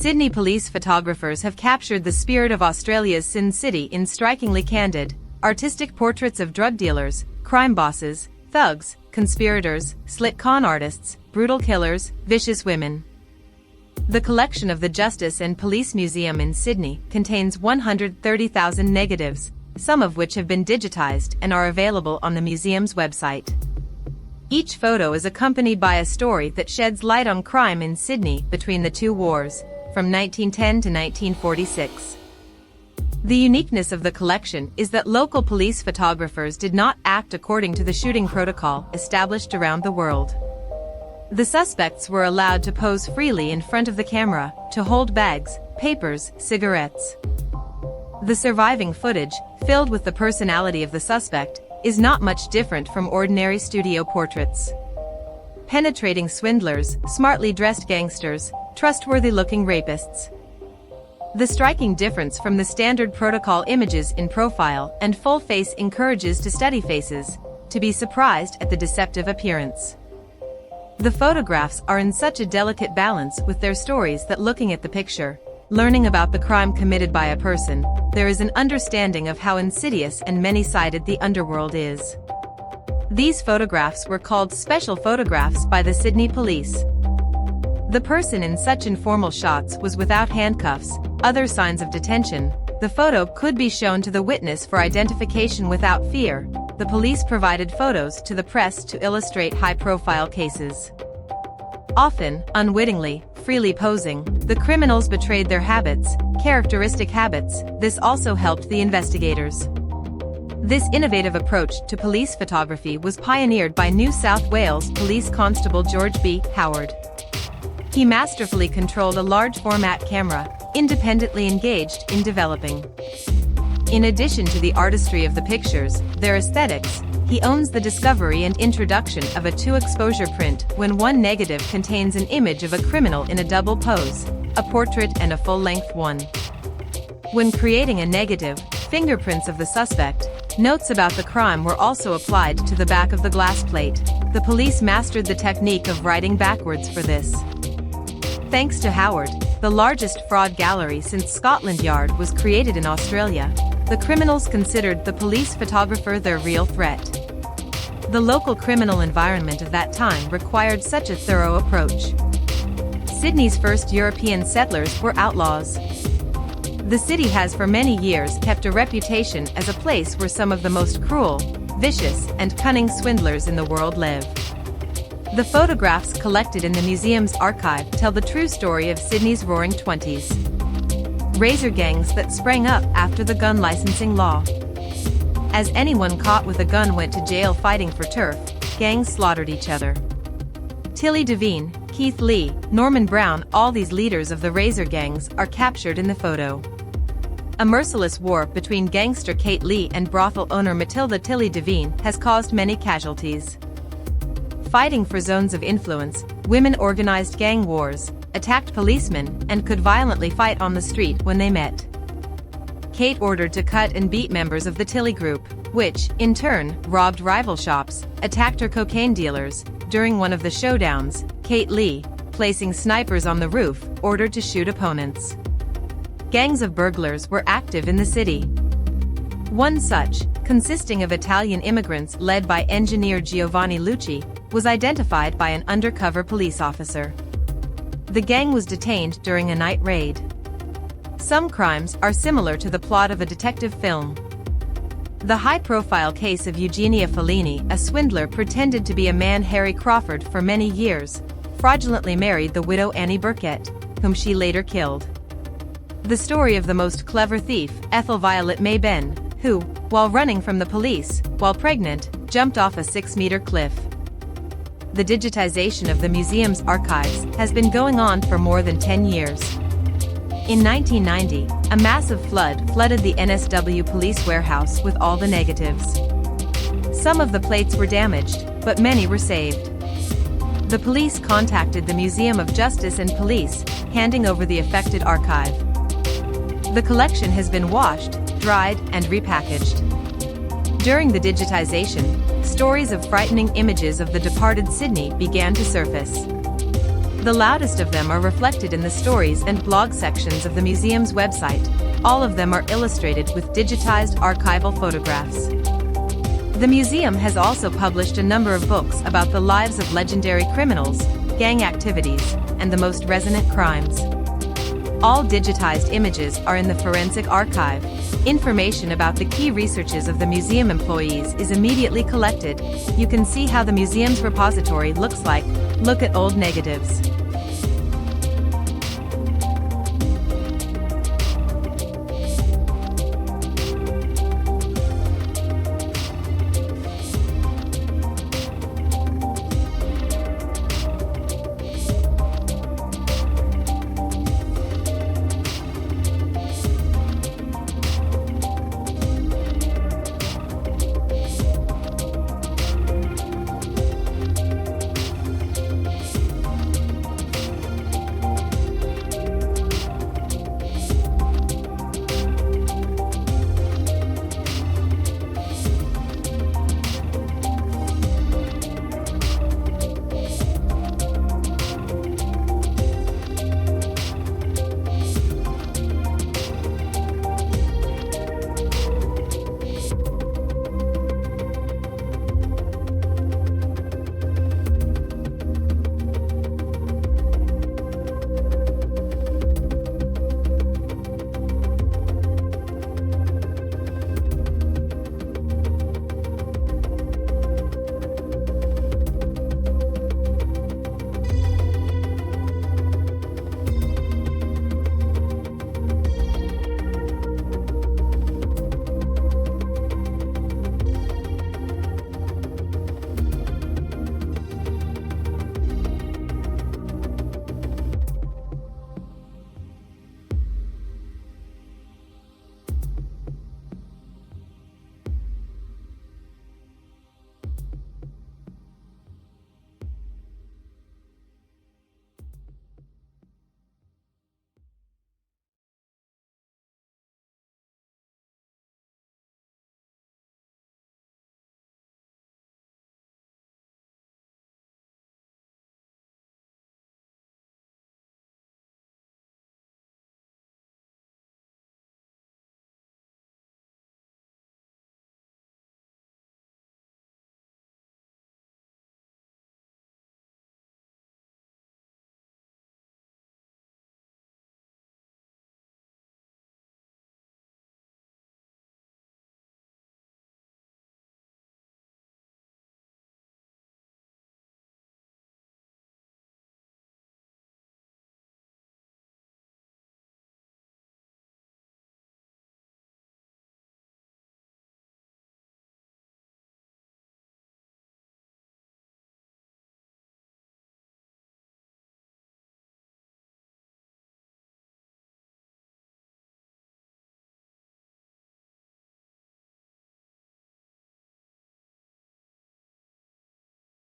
Sydney police photographers have captured the spirit of Australia's Sin City in strikingly candid, artistic portraits of drug dealers, crime bosses, thugs, conspirators, slick con artists, brutal killers, vicious women. The collection of the Justice and Police Museum in Sydney contains 130,000 negatives, some of which have been digitized and are available on the museum's website. Each photo is accompanied by a story that sheds light on crime in Sydney between the two wars, from 1910 to 1946. The uniqueness of the collection is that local police photographers did not act according to the shooting protocol established around the world. The suspects were allowed to pose freely in front of the camera, to hold bags, papers, cigarettes. The surviving footage, filled with the personality of the suspect, is not much different from ordinary studio portraits. Penetrating swindlers, smartly dressed gangsters, trustworthy-looking rapists. The striking difference from the standard protocol images in profile and full face encourages to study faces, to be surprised at the deceptive appearance. The photographs are in such a delicate balance with their stories that looking at the picture, learning about the crime committed by a person, there is an understanding of how insidious and many-sided the underworld is. These photographs were called special photographs by the Sydney police. The person in such informal shots was without handcuffs, other signs of detention. The photo could be shown to the witness for identification without fear. The police provided photos to the press to illustrate high-profile cases. Often, unwittingly, freely posing, the criminals betrayed their habits, characteristic habits. This also helped the investigators. This innovative approach to police photography was pioneered by New South Wales Police Constable George B. Howard. He masterfully controlled a large-format camera, independently engaged in developing. In addition to the artistry of the pictures, their aesthetics, he owns the discovery and introduction of a two-exposure print when one negative contains an image of a criminal in a double pose, a portrait and a full-length one. When creating a negative, fingerprints of the suspect, notes about the crime were also applied to the back of the glass plate. The police mastered the technique of writing backwards for this. Thanks to Howard, the largest fraud gallery since Scotland Yard was created in Australia. The criminals considered the police photographer their real threat. The local criminal environment of that time required such a thorough approach. Sydney's first European settlers were outlaws. The city has for many years kept a reputation as a place where some of the most cruel, vicious, and cunning swindlers in the world live. The photographs collected in the museum's archive tell the true story of Sydney's roaring 20s. Razor gangs that sprang up after the gun licensing law. As anyone caught with a gun went to jail fighting for turf, gangs slaughtered each other. Tilly Devine, Keith Lee, Norman Brown, all these leaders of the razor gangs are captured in the photo. A merciless war between gangster Kate Lee and brothel owner Matilda Tilly Devine has caused many casualties. Fighting for zones of influence, women organized gang wars, attacked policemen, and could violently fight on the street when they met. Kate ordered to cut and beat members of the Tilly group, which, in turn, robbed rival shops, attacked her cocaine dealers. During one of the showdowns, Kate Lee, placing snipers on the roof, ordered to shoot opponents. Gangs of burglars were active in the city. One such, consisting of Italian immigrants led by engineer Giovanni Lucci, was identified by an undercover police officer. The gang was detained during a night raid. Some crimes are similar to the plot of a detective film. The high-profile case of Eugenia Fellini, a swindler pretended to be a man Harry Crawford for many years, fraudulently married the widow Annie Burkett, whom she later killed. The story of the most clever thief, Ethel Violet May Ben, who, while running from the police, while pregnant, jumped off a 6-meter cliff. The digitization of the museum's archives has been going on for more than 10 years. In 1990, a massive flood flooded the NSW police warehouse with all the negatives. Some of the plates were damaged, but many were saved. The police contacted the Museum of Justice and Police, handing over the affected archive. The collection has been washed, dried, and repackaged. During the digitization, stories of frightening images of the departed Sydney began to surface. The loudest of them are reflected in the stories and blog sections of the museum's website. All of them are illustrated with digitized archival photographs. The museum has also published a number of books about the lives of legendary criminals, gang activities, and the most resonant crimes. All digitized images are in the forensic archive. Information about the key researches of the museum employees is immediately collected. You can see how the museum's repository looks like. Look at old negatives.